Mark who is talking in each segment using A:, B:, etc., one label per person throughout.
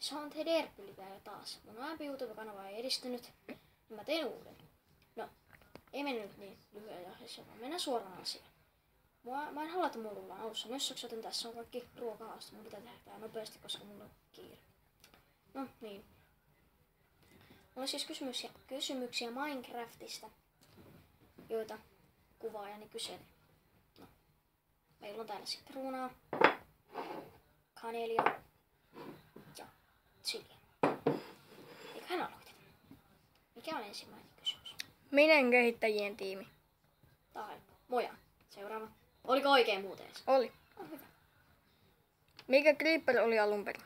A: Se on Tederpylipäivä taas. Mun aiempi YouTube-kanava ei edistynyt, niin mä tein uuden. No, ei mennyt niin lyhyen jahdessa, vaan mennään suoraan asiaan. Mä en halua, että mulla ollaan alussa mössöksi, joten tässä on kaikki ruoka-haaste. Mun pitää tehdä tää nopeasti, koska mulla on kiire. No niin. Mulla on siis kysymyksiä Minecraftista, joita kuvaajani kyseli. No. Meillä on täällä sitruunaa, kanelia ja chiliä. Eiköhän aloiteta. Mikä on ensimmäinen kysymys?
B: Minen kehittäjien tiimi?
A: Tai moja. Seuraava. Oliko oikein muuten?
B: Oli.
A: On hyvä.
B: Mikä Creeper oli alun perin?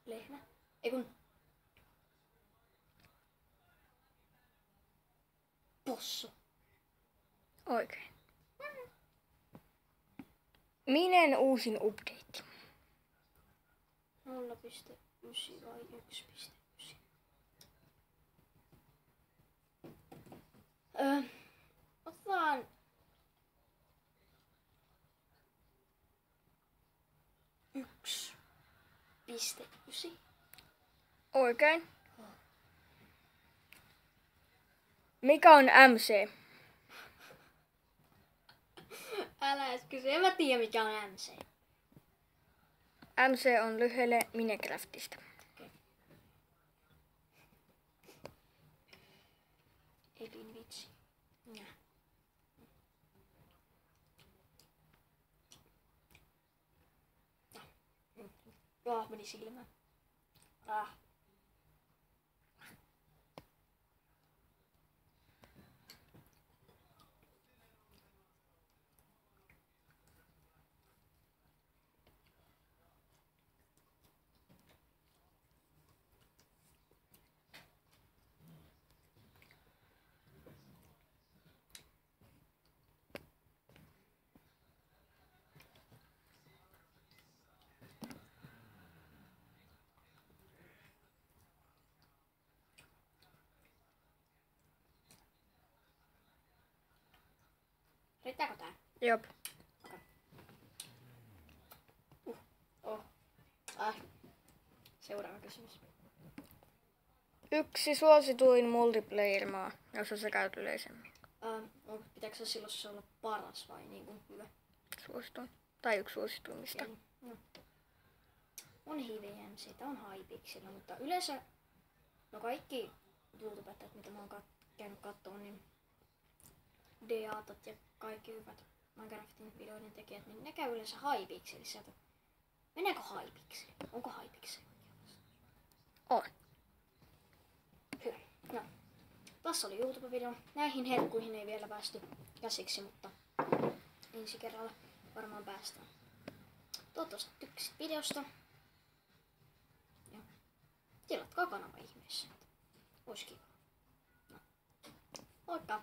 A: Lehmä. Ei kun... Possu.
B: Oikein. Minen uusin update?
A: 0.9 vai 1.9? Otetaan... 1.9.
B: Oikein. Mikä on MC?
A: Älä edes kysy, en mä tiedä mikä on MC.
B: MC on lyhyelle Minecraftista.
A: Okay. Epin vitsi. Meni silmään. Riittääkö tää?
B: Jop.
A: Seuraava kysymys.
B: Yksi suosituin multiplayer-maa, jossa sä käyt yleisemmin.
A: Pitääkö se silloin olla paras vai niin kuin hyvä?
B: Suosituin. Tai yksi suosituimmista.
A: No. On HiVMCtä, on Hypixellä, mutta yleensä kaikki YouTubettajat, mitä mä oon käynyt kattoon, niin Deatat ja kaikki hyvät Minecraftin videoiden tekijät, niin ne käy yleensä Hypixelissä. Meneekö Hypixeli? Onko Hypixeli?
B: On.
A: Hyvä. No. Tässä oli YouTube-video. Näihin herkkuihin ei vielä päästy käsiksi, mutta ensi kerralla varmaan päästään. Toivottavasti tykkäsit videosta. Ja tilatkaa kanava ihmeessä. Ois kiva. No. Moikka!